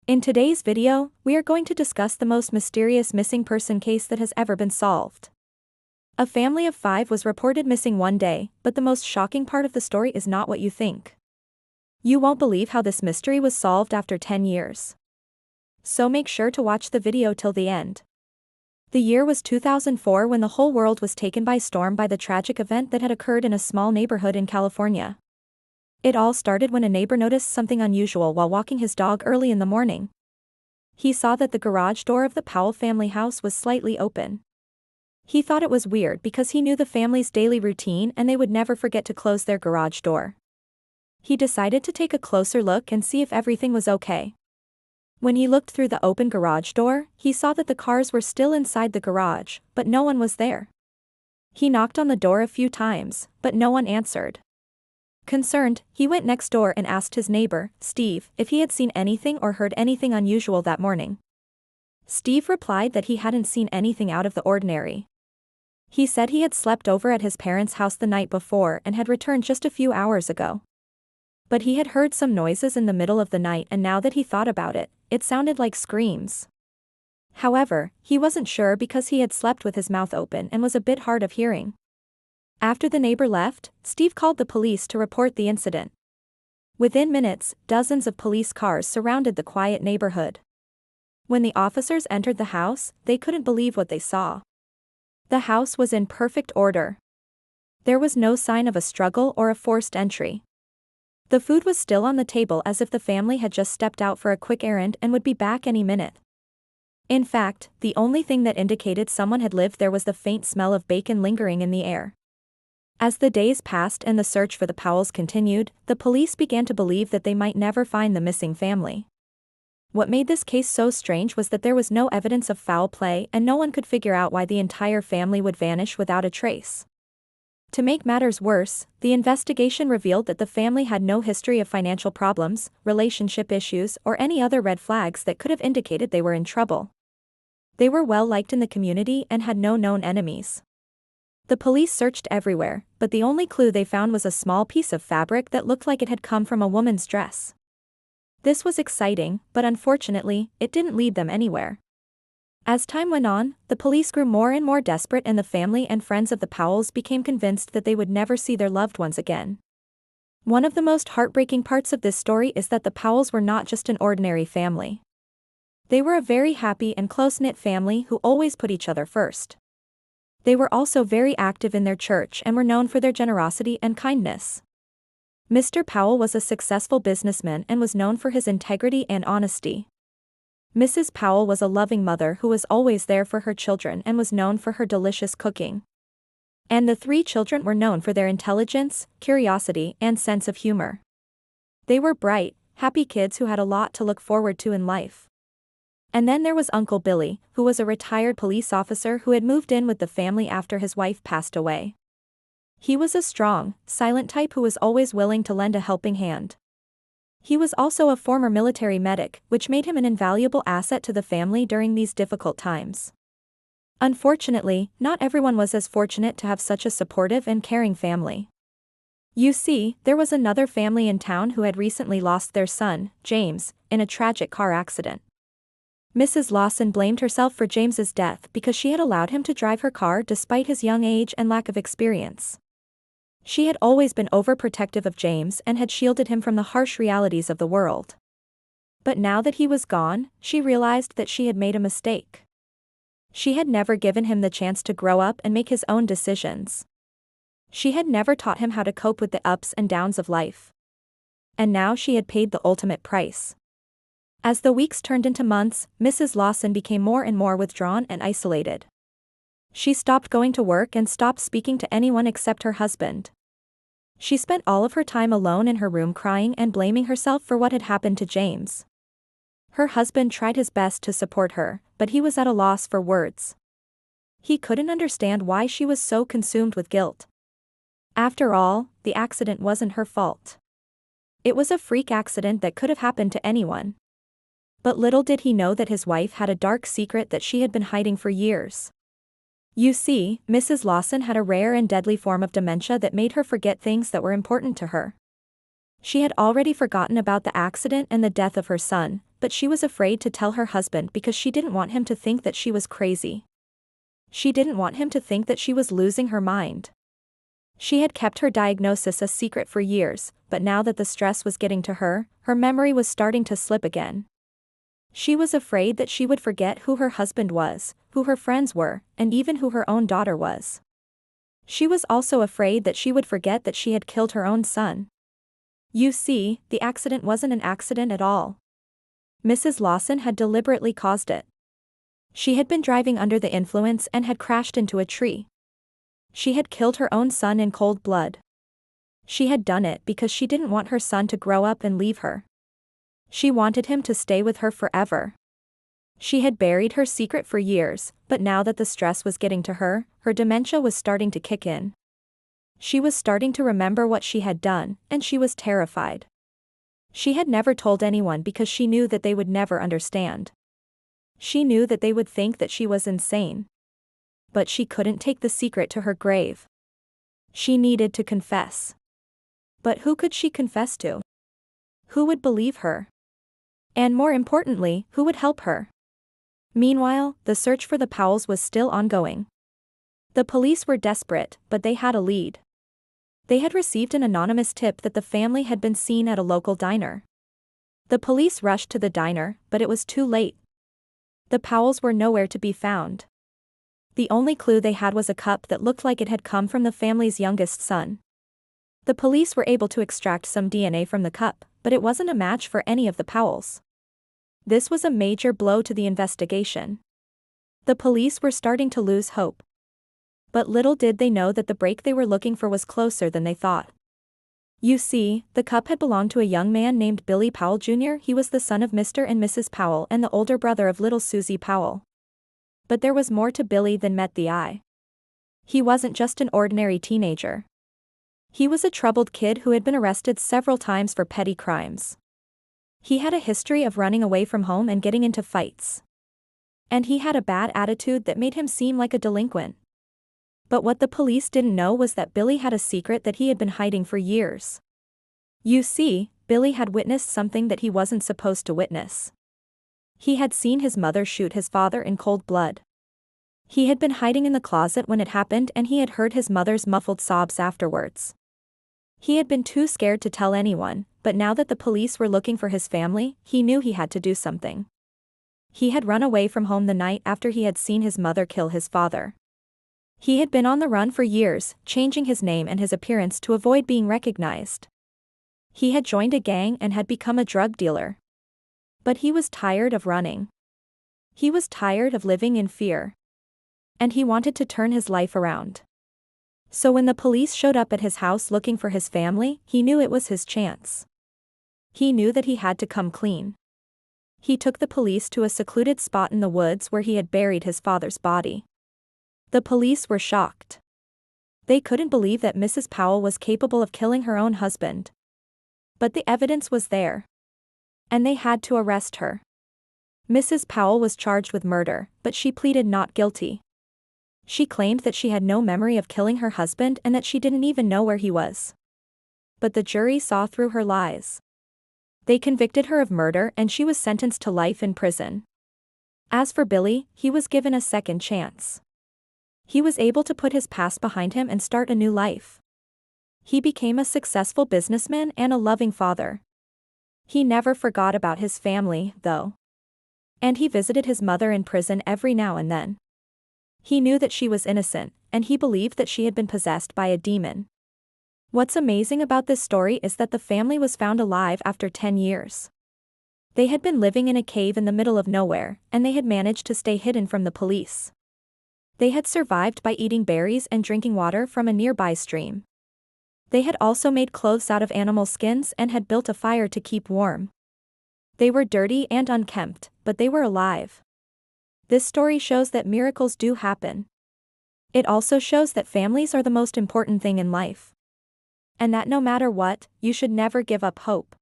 In today's video, we are going to discuss the most mysterious missing person case that has ever been solved. A family of 5 was reported missing one day, but the most shocking part of the story is not what you think. You won't believe how this mystery was solved after 10 years. So make sure to watch the video till the end. The year was 2004 when the whole world was taken by storm by the tragic event that had occurred in a small neighborhood in California. It all started when a neighbor noticed something unusual while walking his dog early in the morning. He saw that the garage door of the Powell family house was slightly open. He thought it was weird because he knew the family's daily routine and they would never forget to close their garage door. He decided to take a closer look and see if everything was okay. When he looked through the open garage door, he saw that the cars were still inside the garage, but no one was there. He knocked on the door a few times, but no one answered. Concerned, he went next door and asked his neighbor, Steve, if he had seen anything or heard anything unusual that morning. Steve replied that he hadn't seen anything out of the ordinary. He said he had slept over at his parents' house the night before and had returned just a few hours ago. But he had heard some noises in the middle of the night, and now that he thought about it, it sounded like screams. However, he wasn't sure because he had slept with his mouth open and was a bit hard of hearing. After the neighbor left, Steve called the police to report the incident. Within minutes, dozens of police cars surrounded the quiet neighborhood. When the officers entered the house, they couldn't believe what they saw. The house was in perfect order. There was no sign of a struggle or a forced entry. The food was still on the table as if the family had just stepped out for a quick errand and would be back any minute. In fact, the only thing that indicated someone had lived there was the faint smell of bacon lingering in the air. As the days passed and the search for the Powells continued, the police began to believe that they might never find the missing family. What made this case so strange was that there was no evidence of foul play and no one could figure out why the entire family would vanish without a trace. To make matters worse, the investigation revealed that the family had no history of financial problems, relationship issues, or any other red flags that could have indicated they were in trouble. They were well liked in the community and had no known enemies. The police searched everywhere, but the only clue they found was a small piece of fabric that looked like it had come from a woman's dress. This was exciting, but unfortunately, it didn't lead them anywhere. As time went on, the police grew more and more desperate, and the family and friends of the Powells became convinced that they would never see their loved ones again. One of the most heartbreaking parts of this story is that the Powells were not just an ordinary family. They were a very happy and close-knit family who always put each other first. They were also very active in their church and were known for their generosity and kindness. Mr. Powell was a successful businessman and was known for his integrity and honesty. Mrs. Powell was a loving mother who was always there for her children and was known for her delicious cooking. And the 3 children were known for their intelligence, curiosity, and sense of humor. They were bright, happy kids who had a lot to look forward to in life. And then there was Uncle Billy, who was a retired police officer who had moved in with the family after his wife passed away. He was a strong, silent type who was always willing to lend a helping hand. He was also a former military medic, which made him an invaluable asset to the family during these difficult times. Unfortunately, not everyone was as fortunate to have such a supportive and caring family. You see, there was another family in town who had recently lost their son, James, in a tragic car accident. Mrs. Lawson blamed herself for James's death because she had allowed him to drive her car despite his young age and lack of experience. She had always been overprotective of James and had shielded him from the harsh realities of the world. But now that he was gone, she realized that she had made a mistake. She had never given him the chance to grow up and make his own decisions. She had never taught him how to cope with the ups and downs of life. And now she had paid the ultimate price. As the weeks turned into months, Mrs. Lawson became more and more withdrawn and isolated. She stopped going to work and stopped speaking to anyone except her husband. She spent all of her time alone in her room crying and blaming herself for what had happened to James. Her husband tried his best to support her, but he was at a loss for words. He couldn't understand why she was so consumed with guilt. After all, the accident wasn't her fault. It was a freak accident that could have happened to anyone. But little did he know that his wife had a dark secret that she had been hiding for years. You see, Mrs. Lawson had a rare and deadly form of dementia that made her forget things that were important to her. She had already forgotten about the accident and the death of her son, but she was afraid to tell her husband because she didn't want him to think that she was crazy. She didn't want him to think that she was losing her mind. She had kept her diagnosis a secret for years, but now that the stress was getting to her, her memory was starting to slip again. She was afraid that she would forget who her husband was, who her friends were, and even who her own daughter was. She was also afraid that she would forget that she had killed her own son. You see, the accident wasn't an accident at all. Mrs. Lawson had deliberately caused it. She had been driving under the influence and had crashed into a tree. She had killed her own son in cold blood. She had done it because she didn't want her son to grow up and leave her. She wanted him to stay with her forever. She had buried her secret for years, but now that the stress was getting to her, her dementia was starting to kick in. She was starting to remember what she had done, and she was terrified. She had never told anyone because she knew that they would never understand. She knew that they would think that she was insane. But she couldn't take the secret to her grave. She needed to confess. But who could she confess to? Who would believe her? And more importantly, who would help her? Meanwhile, the search for the Powells was still ongoing. The police were desperate, but they had a lead. They had received an anonymous tip that the family had been seen at a local diner. The police rushed to the diner, but it was too late. The Powells were nowhere to be found. The only clue they had was a cup that looked like it had come from the family's youngest son. The police were able to extract some DNA from the cup, but it wasn't a match for any of the Powells. This was a major blow to the investigation. The police were starting to lose hope. But little did they know that the break they were looking for was closer than they thought. You see, the cup had belonged to a young man named Billy Powell Jr. He was the son of Mr. and Mrs. Powell and the older brother of little Susie Powell. But there was more to Billy than met the eye. He wasn't just an ordinary teenager. He was a troubled kid who had been arrested several times for petty crimes. He had a history of running away from home and getting into fights. And he had a bad attitude that made him seem like a delinquent. But what the police didn't know was that Billy had a secret that he had been hiding for years. You see, Billy had witnessed something that he wasn't supposed to witness. He had seen his mother shoot his father in cold blood. He had been hiding in the closet when it happened and he had heard his mother's muffled sobs afterwards. He had been too scared to tell anyone, but now that the police were looking for his family, he knew he had to do something. He had run away from home the night after he had seen his mother kill his father. He had been on the run for years, changing his name and his appearance to avoid being recognized. He had joined a gang and had become a drug dealer. But he was tired of running. He was tired of living in fear. And he wanted to turn his life around. So when the police showed up at his house looking for his family, he knew it was his chance. He knew that he had to come clean. He took the police to a secluded spot in the woods where he had buried his father's body. The police were shocked. They couldn't believe that Mrs. Powell was capable of killing her own husband. But the evidence was there. And they had to arrest her. Mrs. Powell was charged with murder, but she pleaded not guilty. She claimed that she had no memory of killing her husband and that she didn't even know where he was. But the jury saw through her lies. They convicted her of murder and she was sentenced to life in prison. As for Billy, he was given a second chance. He was able to put his past behind him and start a new life. He became a successful businessman and a loving father. He never forgot about his family, though. And he visited his mother in prison every now and then. He knew that she was innocent, and he believed that she had been possessed by a demon. What's amazing about this story is that the family was found alive after 10 years. They had been living in a cave in the middle of nowhere, and they had managed to stay hidden from the police. They had survived by eating berries and drinking water from a nearby stream. They had also made clothes out of animal skins and had built a fire to keep warm. They were dirty and unkempt, but they were alive. This story shows that miracles do happen. It also shows that families are the most important thing in life. And that no matter what, you should never give up hope.